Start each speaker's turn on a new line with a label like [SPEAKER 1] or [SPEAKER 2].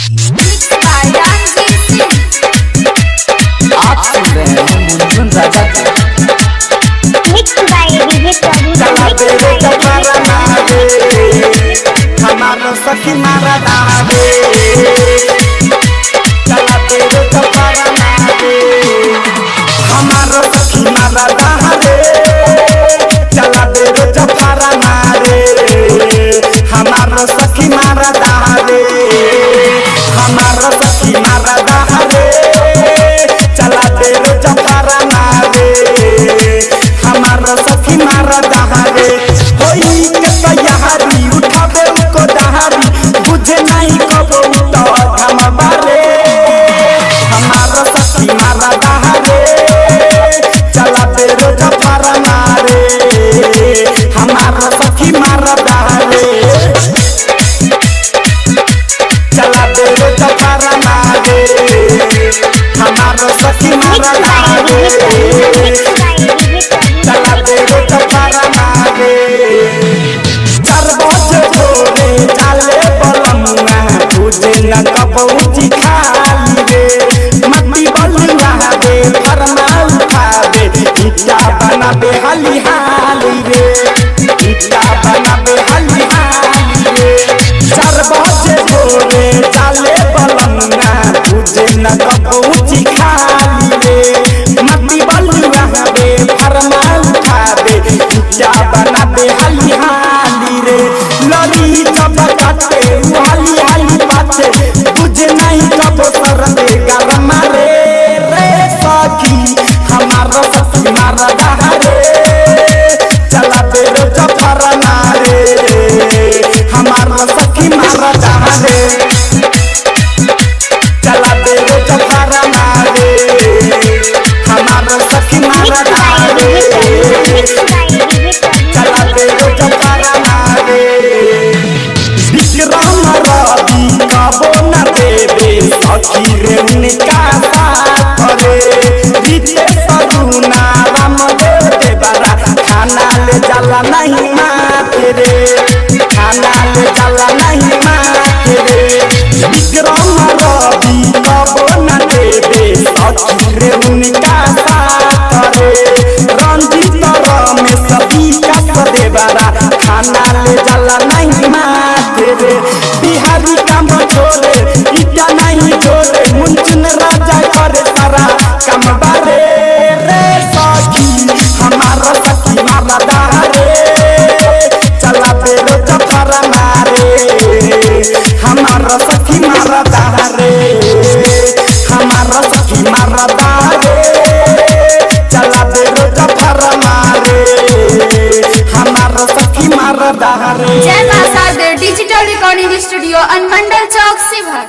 [SPEAKER 1] आप सुन रहे हैं मुंजुन राजा हमारा सखी मारा दावे चला तेरे कपारा नावे हमारा सखी मारा दावे चला तेरे कपारा नावे हमारा सखी मारा दावे हमारा सखी मारा दावे चला तेरे कपारा नावे हमारा सखी मारा दावे होई के तैयारी उठावे उको दहारी बुझे नहीं कबो तो हम बारे हमारा सखी मारा दहारे चला तेरे जफारा मारे हमारा सखी मारा दहारे चला तेरे जफारा मारे हमारा सखी मारा दहारे चला तेरे जफारा मारे चाले बलमुआ तुझे न कबूची खाली रे मट्टी बलुआ दे फरमा उठा दे इटा बना बे हाली हाली रे इटा बना बे हाली हाली रे 4 बजे भोरे चाले बलमुआ तुझे न कबूची खाली रे मट्टी बलुआ दे फरमा उठा दे इटा बना बे हाली हाली रे लड़ी काटे हाली हाली बाते तुझे नहीं कब सर देगा मारे रे सखी हमारा सखी मारा दहारे चला तेरे जफारा नारे हमारा सखी मारा दहारे चला तेरे जफारा नारे हमारा सखी मारा दहारे चला तेरे जफारा नारे कबो न देवे सखी रे उनका साथ रे रीते सगुना राम दे बरा खाना ले जाला नहीं माथे रे खाना ले जाला नहीं माथे रे विक्रम रवि कबो न देवे सखी रे उनका साथ रे रंजीत रमेश विकास दे बरा खाना ले जाला नहीं माथे रे बिहारी काम छोड़े इटा नहीं छोड़े मुंजुन राजा करे सारा काम बारे रे सखी हमारा सखी मारा दहारे चला तेरे जफारा मारे हमारा सखी मारा दहारे हमारा सखी मारा दहारे चला तेरे जफारा मारे हमारा सखी मारा दहारे।
[SPEAKER 2] जय मां शारदे डिजिटल रिकॉर्डिंग स्टूडियो अनुमंडल चौक शिवहर।